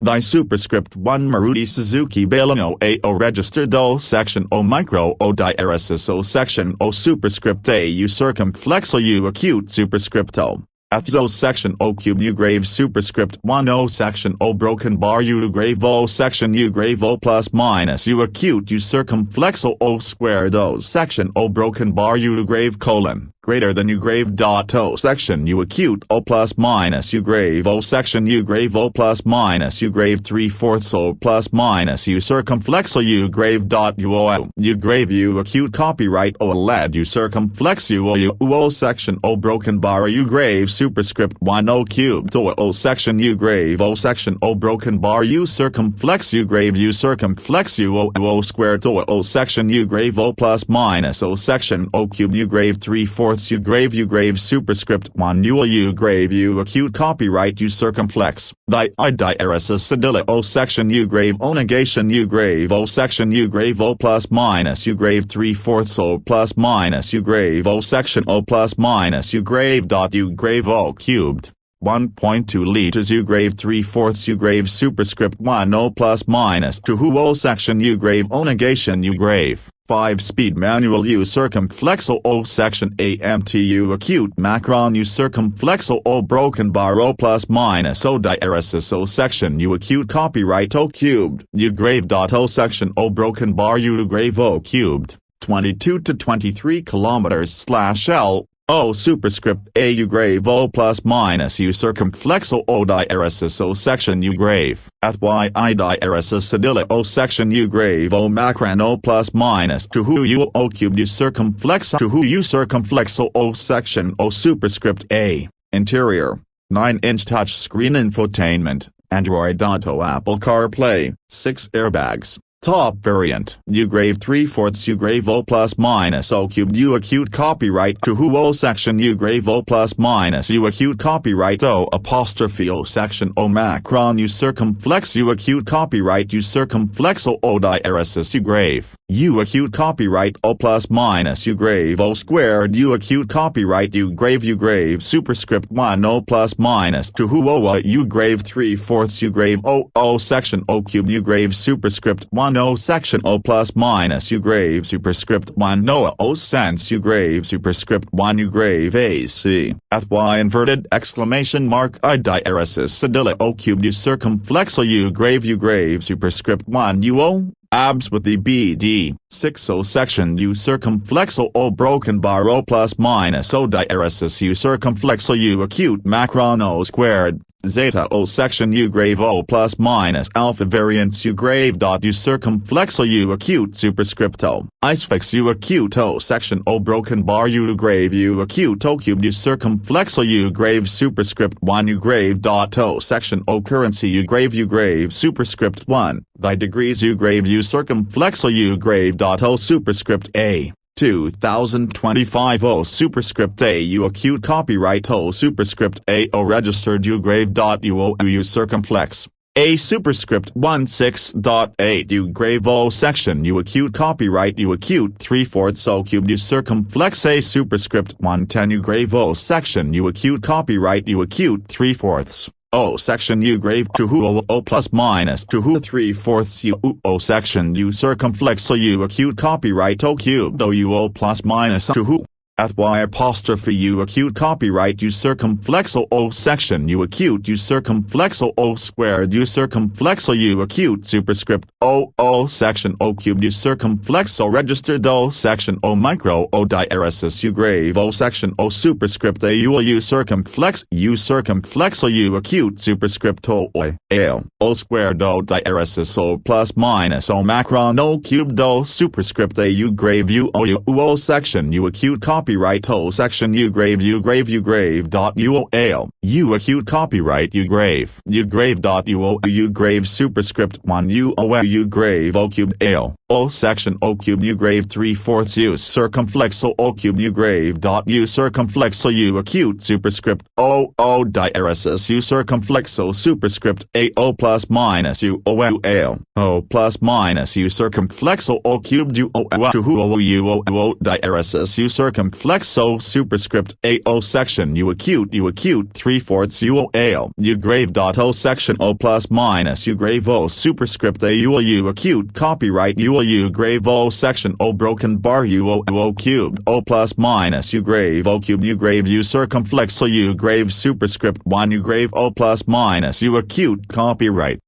Thy superscript 1 Maruti Suzuki Baleno AO registered O section O micro O diaresis O section O superscript A U circumflex O U acute superscript O. At O section O cube U grave superscript 1 O section O broken bar U grave O section U grave O plus minus U acute U circumflex O squared O section O broken bar U grave colon greater than U grave dot O section U acute O plus minus U grave O section U grave O plus minus U grave 3/4 O plus minus U circumflex O U grave dot U U grave U acute copyright O led U circumflex U O section O broken bar U grave superscript 1 O cubed O section U grave O section O broken bar U circumflex U grave U circumflex U O squared O section U grave O plus minus O section O cube U grave 3/4 U grave superscript 1 U grave U acute copyright U circumflex thy I diaresis sedilla O section U grave O negation U grave O section U grave O plus minus U grave 3/4 O plus minus U grave O section O plus minus U grave dot U grave O cubed 1.2 liters U grave 3/4 U grave superscript 1 O plus minus 2 O section U grave O negation U grave 5-speed manual U circumflex O section AMTU acute macron U circumflex O broken bar O plus minus O diaresis O section U acute copyright O cubed U grave dot O section O broken bar U grave O cubed 22 to 23 kilometers /L O superscript A U grave O plus minus U circumflex O diaresis O section U grave at Y I diaresis sedilla O section U grave O macron O plus minus 2 U O cubed U circumflex 2 U circumflex O section O superscript A interior 9-inch touchscreen infotainment Android Auto Apple CarPlay 6 airbags. Top variant U grave 3/4 U grave O plus minus O cubed U acute copyright 2 O section U grave O plus minus U acute copyright O apostrophe O section O macron U circumflex U acute copyright U circumflex O diaresis U grave U acute copyright O plus minus U grave O squared U acute copyright U grave superscript 1 O plus minus 2 O U grave 3/4 U grave O section O cubed U grave superscript 1 O section O plus minus U grave superscript 1 O sense U grave superscript 1 U grave AC at Y inverted exclamation mark I diaresis sedilla O cubed U circumflex O U grave superscript 1 U abs with the BD 6 O section U circumflex O broken bar O plus minus O diaresis U circumflex O U acute macron O squared zeta O section U grave O plus minus alpha variants U grave dot U circumflex O U acute superscript O isfix U acute O section O broken bar U grave U acute O cubed U circumflex O U grave superscript 1 U grave dot O section O currency U grave superscript 1 thy degrees U grave U circumflex O U grave dot O superscript A 2025 O superscript A U acute copyright O superscript A O registered U grave dot U circumflex A superscript 16.8 U grave O section U acute copyright U acute 3/4 O cubed U circumflex A superscript 110 U grave O section U acute copyright U acute 3/4 O section U grave 2 O plus minus 2 3/4 U O section U circumflex O U acute copyright O cubed O U O plus minus 2 at Y apostrophe U acute copyright U circumflex O section U acute U circumflex O squared U circumflex O U acute superscript O section O cubed U circumflex O registered O section O micro O diaresis U grave O section O superscript A U circumflex O U acute superscript O Ale O squared O diaresis O plus minus O macron O cubed O superscript A U grave U O section U acute copyright O section U grave dot U Ale U acute copyright U grave dot U grave superscript 1 U grave O cubed Ale O section O cube U grave 3/4 U circumflexo O cube U grave dot U circumflexo U acute superscript O diaresis U circumflexo superscript A O plus minus U O U A O plus minus U circumflexo O cubed U O U O diaresis U circumflexo superscript A O section U acute 3/4 U O A O U grave dot O section O plus minus U grave O superscript A U acute copyright U grave O section O broken bar U cubed O plus minus U grave O cubed U grave U circumflexo U grave superscript 1 U grave O plus minus U acute copyright